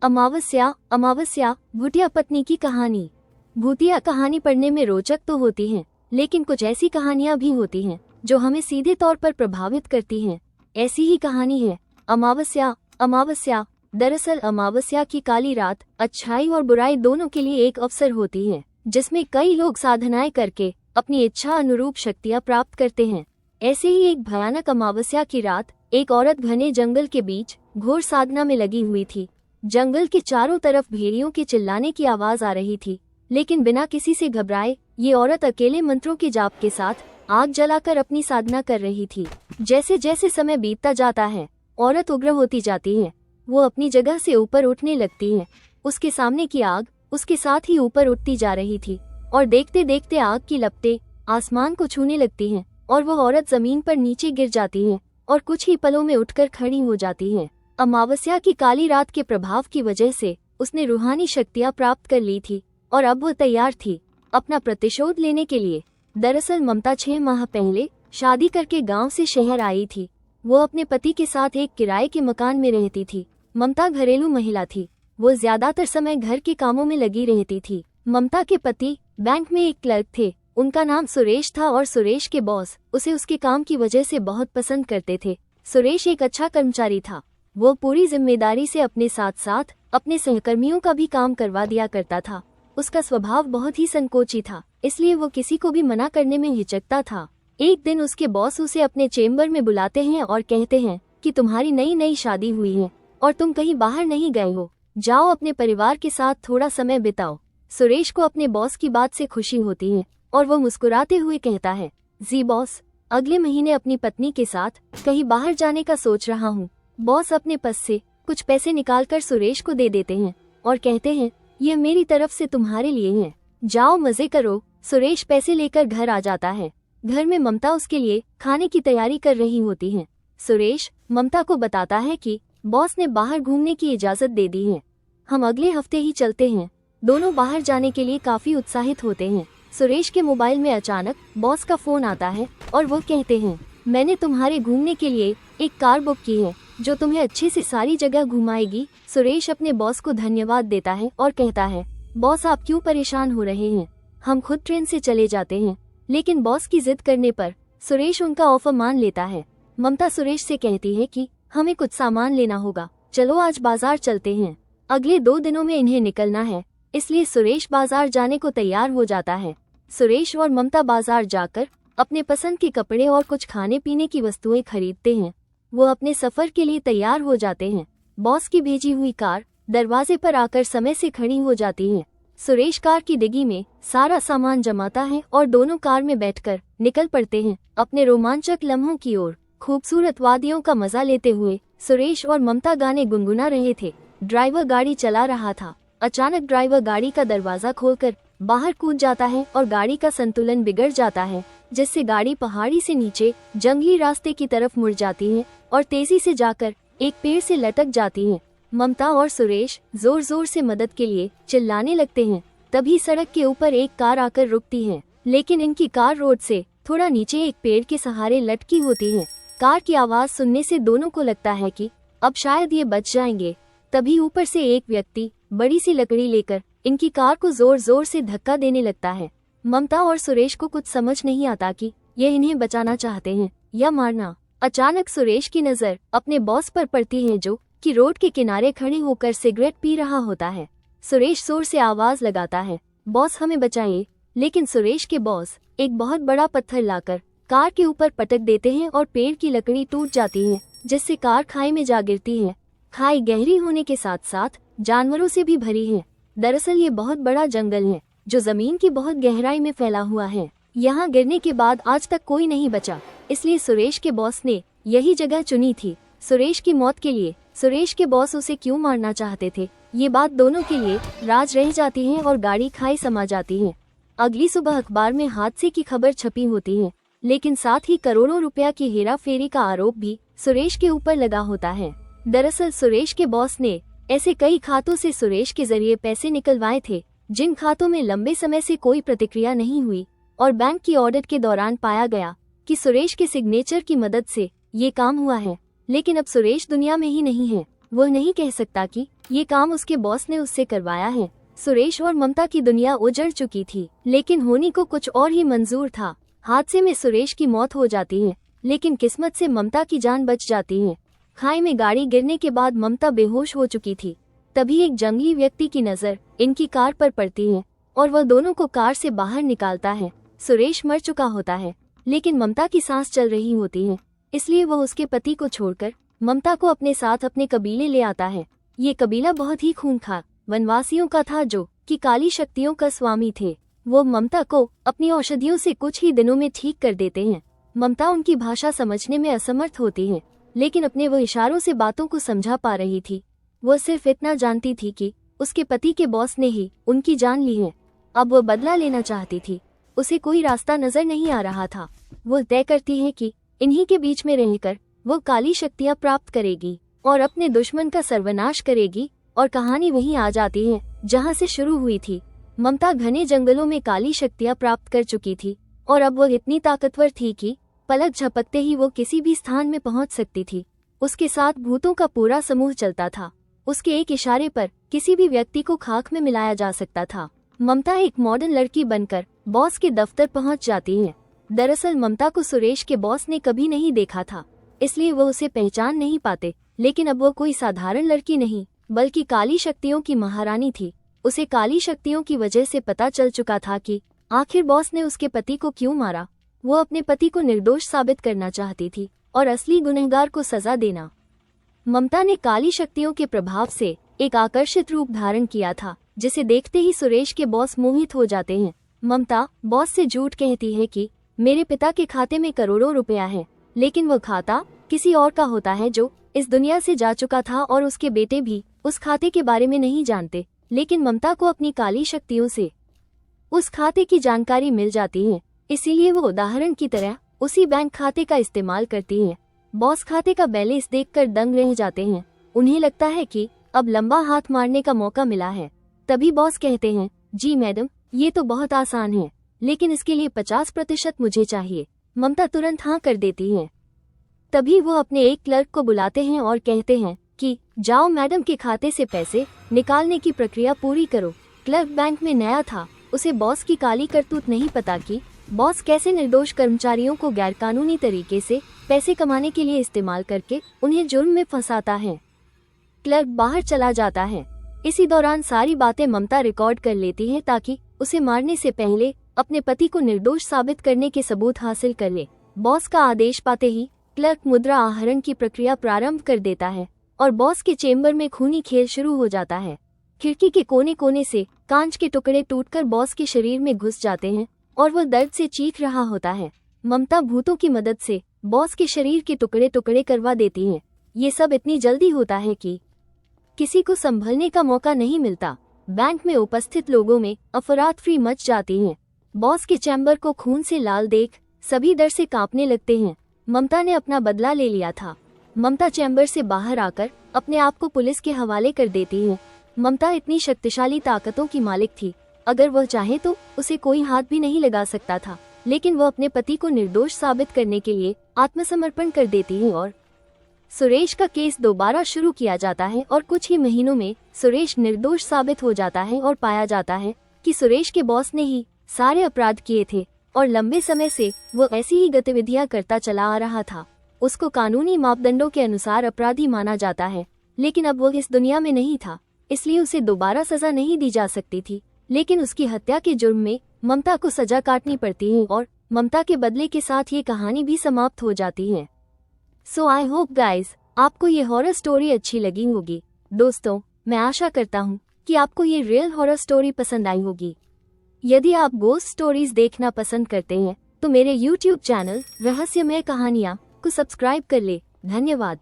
अमावस्या अमावस्या भूतिया पत्नी की कहानी। भूतिया कहानी पढ़ने में रोचक तो होती हैं, लेकिन कुछ ऐसी कहानियां भी होती हैं जो हमें सीधे तौर पर प्रभावित करती हैं। ऐसी ही कहानी है अमावस्या। अमावस्या दरअसल अमावस्या की काली रात अच्छाई और बुराई दोनों के लिए एक अवसर होती है, जिसमें कई लोग साधनाएं करके अपनी इच्छा अनुरूप शक्तियां प्राप्त करते हैं। ऐसे ही एक भयानक अमावस्या की रात एक औरत घने जंगल के बीच घोर साधना में लगी हुई थी। जंगल के चारों तरफ भेड़ियों के चिल्लाने की आवाज आ रही थी, लेकिन बिना किसी से घबराए ये औरत अकेले मंत्रों के जाप के साथ आग जलाकर अपनी साधना कर रही थी। जैसे जैसे समय बीतता जाता है, औरत उग्र होती जाती है। वो अपनी जगह से ऊपर उठने लगती है। उसके सामने की आग उसके साथ ही ऊपर उठती जा रही थी और देखते देखते आग की लपटें आसमान को छूने लगती हैं और वो औरत जमीन पर नीचे गिर जाती है और कुछ ही पलों में उठकर खड़ी हो जाती है। अमावस्या की काली रात के प्रभाव की वजह से उसने रूहानी शक्तियां प्राप्त कर ली थी और अब वो तैयार थी अपना प्रतिशोध लेने के लिए। दरअसल ममता 6 माह पहले शादी करके गांव से शहर आई थी। वो अपने पति के साथ एक किराए के मकान में रहती थी। ममता घरेलू महिला थी। वो ज्यादातर समय घर के कामों में लगी रहती थी। ममता के पति बैंक में एक क्लर्क थे। उनका नाम सुरेश था और सुरेश के बॉस उसे उसके काम की वजह से बहुत पसंद करते थे। सुरेश एक अच्छा कर्मचारी था। वो पूरी जिम्मेदारी से अपने साथ साथ अपने सहकर्मियों का भी काम करवा दिया करता था। उसका स्वभाव बहुत ही संकोची था, इसलिए वो किसी को भी मना करने में हिचकता था। एक दिन उसके बॉस उसे अपने चेम्बर में बुलाते हैं और कहते हैं कि तुम्हारी नई नई शादी हुई है और तुम कहीं बाहर नहीं गए हो, जाओ अपने परिवार के साथ थोड़ा समय बिताओ। सुरेश को अपने बॉस की बात से खुशी होती है और वो मुस्कुराते हुए कहता है, जी बॉस, अगले महीने अपनी पत्नी के साथ कहीं बाहर जाने का सोच रहा हूँ। बॉस अपने पास से कुछ पैसे निकालकर सुरेश को दे देते हैं और कहते हैं, ये मेरी तरफ से तुम्हारे लिए हैं, जाओ मजे करो। सुरेश पैसे लेकर घर आ जाता है। घर में ममता उसके लिए खाने की तैयारी कर रही होती है। सुरेश ममता को बताता है कि बॉस ने बाहर घूमने की इजाजत दे दी है, हम अगले हफ्ते ही चलते हैं। दोनों बाहर जाने के लिए काफी उत्साहित होते हैं। सुरेश के मोबाइल में अचानक बॉस का फोन आता है और वो कहते हैं, मैंने तुम्हारे घूमने के लिए एक कार बुक की है जो तुम्हें अच्छे से सारी जगह घुमाएगी। सुरेश अपने बॉस को धन्यवाद देता है और कहता है, बॉस आप क्यों परेशान हो रहे हैं, हम खुद ट्रेन से चले जाते हैं। लेकिन बॉस की जिद करने पर सुरेश उनका ऑफर मान लेता है। ममता सुरेश से कहती है कि हमें कुछ सामान लेना होगा, चलो आज बाजार चलते हैं। अगले 2 दिनों में इन्हें निकलना है, इसलिए सुरेश बाजार जाने को तैयार हो जाता है। सुरेश और ममता बाजार जाकर अपने पसंद के कपड़े और कुछ खाने पीने की वस्तुएं खरीदते हैं। वो अपने सफर के लिए तैयार हो जाते हैं। बॉस की भेजी हुई कार दरवाजे पर आकर समय से खड़ी हो जाती है। सुरेश कार की डिग्गी में सारा सामान जमाता है और दोनों कार में बैठकर निकल पड़ते हैं अपने रोमांचक लम्हों की ओर। खूबसूरत वादियों का मजा लेते हुए सुरेश और ममता गाने गुनगुना रहे थे। ड्राइवर गाड़ी चला रहा था। अचानक ड्राइवर गाड़ी का दरवाजा खोलकर बाहर कूद जाता है और गाड़ी का संतुलन बिगड़ जाता है, जिससे गाड़ी पहाड़ी से नीचे जंगली रास्ते की तरफ मुड़ जाती है और तेजी से जाकर एक पेड़ से लटक जाती है। ममता और सुरेश जोर जोर से मदद के लिए चिल्लाने लगते हैं। तभी सड़क के ऊपर एक कार आकर रुकती है, लेकिन इनकी कार रोड से थोड़ा नीचे एक पेड़ के सहारे लटकी होती है। कार की आवाज सुनने से दोनों को लगता है कि अब शायद ये बच जाएंगे। तभी ऊपर से एक व्यक्ति बड़ी सी लकड़ी लेकर इनकी कार को जोर जोर से धक्का देने लगता है। ममता और सुरेश को कुछ समझ नहीं आता कि ये इन्हें बचाना चाहते हैं या मारना। अचानक सुरेश की नजर अपने बॉस पर पड़ती है, जो कि रोड के किनारे खड़े होकर सिगरेट पी रहा होता है। सुरेश जोर से आवाज लगाता है, बॉस हमें बचाइए। लेकिन सुरेश के बॉस एक बहुत बड़ा पत्थर लाकर कार के ऊपर पटक देते हैं और पेड़ की लकड़ी टूट जाती है, जिससे कार खाई में जा गिरती है। खाई गहरी होने के साथ साथ जानवरों से भी भरी है। दरअसल ये बहुत बड़ा जंगल है जो जमीन की बहुत गहराई में फैला हुआ है। यहाँ गिरने के बाद आज तक कोई नहीं बचा, इसलिए सुरेश के बॉस ने यही जगह चुनी थी सुरेश की मौत के लिए। सुरेश के बॉस उसे क्यों मारना चाहते थे, ये बात दोनों के लिए राज रह जाती है और गाड़ी खाई समा जाती है। अगली सुबह अखबार में हादसे की खबर छपी होती है, लेकिन साथ ही करोड़ों रुपया की हेरा फेरी का आरोप भी सुरेश के ऊपर लगा होता है। दरअसल सुरेश के बॉस ने ऐसे कई खातों से सुरेश के जरिए पैसे निकलवाए थे, जिन खातों में लंबे समय से कोई प्रतिक्रिया नहीं हुई और बैंक की ऑडिट के दौरान पाया गया कि सुरेश के सिग्नेचर की मदद से ये काम हुआ है। लेकिन अब सुरेश दुनिया में ही नहीं है। वह नहीं कह सकता कि ये काम उसके बॉस ने उससे करवाया है। सुरेश और ममता की दुनिया उजड़ चुकी थी, लेकिन होनी को कुछ और ही मंजूर था। हादसे में सुरेश की मौत हो जाती है, लेकिन किस्मत से ममता की जान बच जाती है। खाई में गाड़ी गिरने के बाद ममता बेहोश हो चुकी थी। तभी एक जंगली व्यक्ति की नजर इनकी कार पर पड़ती है और वह दोनों को कार से बाहर निकालता है। सुरेश मर चुका होता है, लेकिन ममता की सांस चल रही होती है, इसलिए वह उसके पति को छोड़कर ममता को अपने साथ अपने कबीले ले आता है। ये कबीला बहुत ही खूंखार वनवासियों का था, जो कि काली शक्तियों का स्वामी थे। वो ममता को अपनी औषधियों से कुछ ही दिनों में ठीक कर देते हैं। ममता उनकी भाषा समझने में असमर्थ होती है, लेकिन अपने वो इशारों से बातों को समझा पा रही थी। वो सिर्फ इतना जानती थी कि उसके पति के बॉस ने ही उनकी जान ली है। अब वो बदला लेना चाहती थी। उसे कोई रास्ता नजर नहीं आ रहा था। वो तय करती है कि इन्हीं के बीच में रहकर वो काली शक्तियाँ प्राप्त करेगी और अपने दुश्मन का सर्वनाश करेगी। और कहानी वहीं आ जाती है जहाँ से शुरू हुई थी। ममता घने जंगलों में काली शक्तियाँ प्राप्त कर चुकी थी और अब वो इतनी ताकतवर थी कि पलक झपकते ही वो किसी भी स्थान में पहुंच सकती थी। उसके साथ भूतों का पूरा समूह चलता था। उसके एक इशारे पर किसी भी व्यक्ति को खाक में मिलाया जा सकता था। ममता एक मॉडर्न लड़की बनकर बॉस के दफ्तर पहुंच जाती है। दरअसल ममता को सुरेश के बॉस ने कभी नहीं देखा था, इसलिए वो उसे पहचान नहीं पाते। लेकिन अब वो कोई साधारण लड़की नहीं, बल्कि काली शक्तियों की महारानी थी। उसे काली शक्तियों की वजह से पता चल चुका था कि आखिर बॉस ने उसके पति को क्यों मारा। वो अपने पति को निर्दोष साबित करना चाहती थी और असली गुनहगार को सजा देना। ममता ने काली शक्तियों के प्रभाव से एक आकर्षित रूप धारण किया था, जिसे देखते ही सुरेश के बॉस मोहित हो जाते हैं। ममता बॉस से झूठ कहती है कि मेरे पिता के खाते में करोड़ों रुपया है, लेकिन वो खाता किसी और का होता है जो इस दुनिया से जा चुका था और उसके बेटे भी उस खाते के बारे में नहीं जानते। लेकिन ममता को अपनी काली शक्तियों से उस खाते की जानकारी मिल जाती है, इसीलिए वो उदाहरण की तरह उसी बैंक खाते का इस्तेमाल करती है। बॉस खाते का बैलेंस देखकर दंग रह जाते हैं। उन्हें लगता है कि अब लंबा हाथ मारने का मौका मिला है। तभी बॉस कहते हैं, जी मैडम, ये तो बहुत आसान है, लेकिन इसके लिए 50% मुझे चाहिए। ममता तुरंत हाँ कर देती है। तभी वो अपने एक क्लर्क को बुलाते हैं और कहते हैं कि जाओ मैडम के खाते से पैसे निकालने की प्रक्रिया पूरी करो। क्लर्क बैंक में नया था, उसे बॉस की काली करतूत नहीं पता कि बॉस कैसे निर्दोष कर्मचारियों को गैरकानूनी तरीके से पैसे कमाने के लिए इस्तेमाल करके उन्हें जुर्म में फंसाता है। क्लर्क बाहर चला जाता है। इसी दौरान सारी बातें ममता रिकॉर्ड कर लेती है ताकि उसे मारने से पहले अपने पति को निर्दोष साबित करने के सबूत हासिल कर ले। बॉस का आदेश पाते ही क्लर्क मुद्रा आहरण की प्रक्रिया प्रारंभ कर देता है और बॉस के चेम्बर में खूनी खेल शुरू हो जाता है। खिड़की के कोने कोने से कांच के टुकड़े टूटकर बॉस के शरीर में घुस जाते हैं और वह दर्द से चीख रहा होता है। ममता भूतों की मदद से बॉस के शरीर के टुकड़े टुकड़े करवा देती है। ये सब इतनी जल्दी होता है कि किसी को संभलने का मौका नहीं मिलता। बैंक में उपस्थित लोगों में अफरातफरी मच जाती है। बॉस के चैम्बर को खून से लाल देख सभी डर से कांपने लगते हैं। ममता ने अपना बदला ले लिया था। ममता चैम्बर से बाहर आकर अपने आप को पुलिस के हवाले कर देती है। ममता इतनी शक्तिशाली ताकतों की मालिक थी, अगर वह चाहे तो उसे कोई हाथ भी नहीं लगा सकता था। लेकिन वह अपने पति को निर्दोष साबित करने के लिए आत्मसमर्पण कर देती है और सुरेश का केस दोबारा शुरू किया जाता है। और कुछ ही महीनों में सुरेश निर्दोष साबित हो जाता है और पाया जाता है कि सुरेश के बॉस ने ही सारे अपराध किए थे और लंबे समय से वो ऐसी ही गतिविधियां करता चला आ रहा था। उसको कानूनी मापदंडों के अनुसार अपराधी माना जाता है, लेकिन अब वो इस दुनिया में नहीं था, इसलिए उसे दोबारा सजा नहीं दी जा सकती थी। लेकिन उसकी हत्या के जुर्म में ममता को सजा काटनी पड़ती है और ममता के बदले के साथ ये कहानी भी समाप्त हो जाती है। सो आई होप गाइज आपको ये हॉरर स्टोरी अच्छी लगी होगी। दोस्तों, मैं आशा करता हूँ कि आपको ये रियल हॉरर स्टोरी पसंद आई होगी। यदि आप गोस्ट स्टोरीज देखना पसंद करते हैं तो मेरे YouTube चैनल रहस्यमय कहानियाँ को सब्सक्राइब कर ले। धन्यवाद।